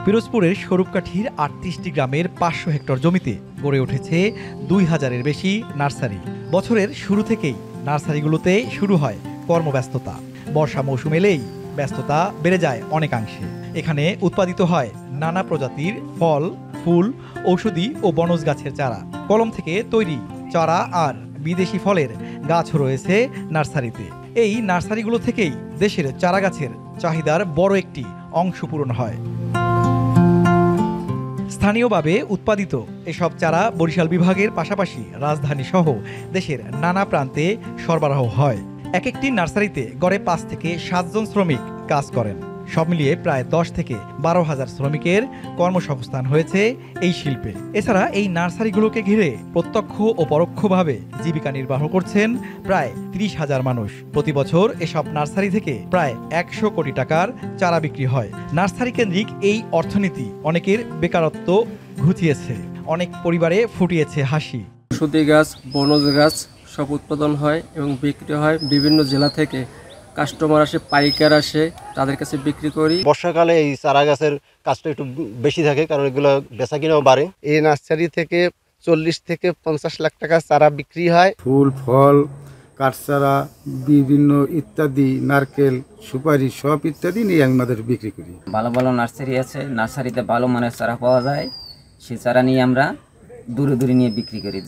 পিরোজপুরের স্বরূপকাঠির ৩৮টি গ্রামের ৫০০ হেক্টর জমিতে গড়ে উঠেছে ২,০০০-এর বেশি নার্সারি। বছরের শুরু থেকেই নার্সারিগুলোতে শুরু হয় কর্মব্যস্ততা। বর্ষা মৌসুম এলেই ব্যস্ততা বেড়ে যায় অনেকাংশে। এখানে উৎপাদিত হয় নানা প্রজাতির ফল, ফুল, ঔষধি ও বনজ গাছের চারা। কলম থেকে তৈরি চারা আর বিদেশি ফলের গাছও রয়েছে নার্সারিতে। এই নার্সারিগুলো থেকেই দেশের চারা গাছের চাহিদার বড় একটি অংশ পূরণ হয়। স্থানীয়ভাবে উৎপাদিত এসব চারা বরিশাল বিভাগের পাশাপাশি রাজধানী সহ দেশের নানা প্রান্তে সরবরাহ হয়। এক একটি নার্সারিতে গড়ে ৫ থেকে ৭ জন শ্রমিক কাজ করেন। সব মিলিয়ে প্রায় ১০ থেকে ১২,০০০ শ্রমিকের কর্মসংস্থান হয়েছে এই শিল্পে। এছাড়া এই নার্সারিগুলোকে ঘিরে প্রত্যক্ষ ও পরোক্ষভাবে জীবিকা নির্বাহ করছেন প্রায় ৩০,০০০ মানুষ। প্রতি বছর এসব নার্সারি থেকে প্রায় ১০০ কোটি টাকার চারা বিক্রি হয়। নার্সারি কেন্দ্রিক এই অর্থনীতি অনেকের বেকারত্ব ঘুচিয়েছে, অনেক পরিবারে ফুটিয়েছে হাসি। ঔষধি গাছ, বনজ গাছ সব উৎপাদন হয় এবং বিক্রি হয়। বিভিন্ন জেলা থেকে কাস্টমার আসে, পাইকার আসে, তাদের কাছে বিক্রি করি। বর্ষাকালে এই চারা গাছের কাজটা একটু বেশি থাকে, কারণ এগুলো বেচা কিনাও বাড়ে। এই নার্সারি থেকে ৪০ থেকে ৫০ লাখ টাকা চারা বিক্রি হয়। ফুল, ফল, কাঠচারা, বিভিন্ন ইত্যাদি, নারকেল, সুপারি সব ইত্যাদি নিয়ে আমাদের বিক্রি করি। ভালো ভালো নার্সারি আছে, নার্সারিতে ভালো মানের চারা পাওয়া যায়, সেই চারা নিয়ে আমরা দূরে দূরে নিয়ে বিক্রি করি।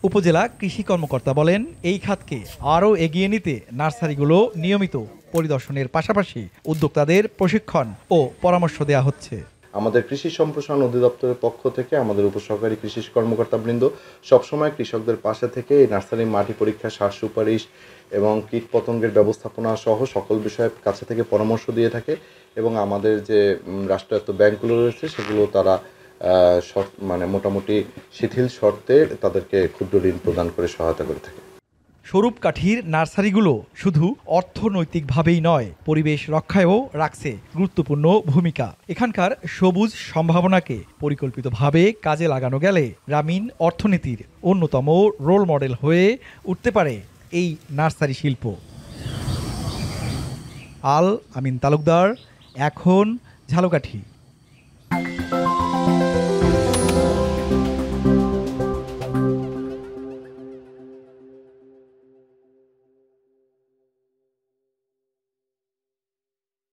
উপজেলা কৃষি কর্মকর্তা বলেন, এই খাতকে আরও এগিয়ে নিতে নার্সারিগুলো নিয়মিত পরিদর্শনের পাশাপাশি উদ্যোক্তাদের প্রশিক্ষণ ও পরামর্শ দেওয়া হচ্ছে। আমাদের কৃষি সম্প্রসারণ অধিদপ্তরের পক্ষ থেকে আমাদের উপসহকারী কৃষি কর্মকর্তাবৃন্দ সবসময় কৃষকদের পাশে থেকে এই নার্সারির মাটি পরীক্ষা, সার সুপারিশ এবং কীট পতঙ্গের ব্যবস্থাপনা সহ সকল বিষয়ের কাছে থেকে পরামর্শ দিয়ে থাকে এবং আমাদের যে রাষ্ট্রায়ত্ত ব্যাংকগুলো রয়েছে সেগুলো তারা মোটামুটি শিথিল শর্তে তাদেরকে ক্ষুদ্র ঋণ প্রদান করে সহায়তা করে থাকে। স্বরূপকাঠির নার্সারিগুলো শুধু অর্থনৈতিকভাবেই নয়, পরিবেশ রক্ষায়ও রাখছে গুরুত্বপূর্ণ ভূমিকা। এখানকার সবুজ সম্ভাবনাকে পরিকল্পিতভাবে কাজে লাগানো গেলে গ্রামীণ অর্থনীতির অন্যতম রোল মডেল হয়ে উঠতে পারে এই নার্সারি শিল্প। আল আমিন তালুকদার, এখন ঝালকাঠি।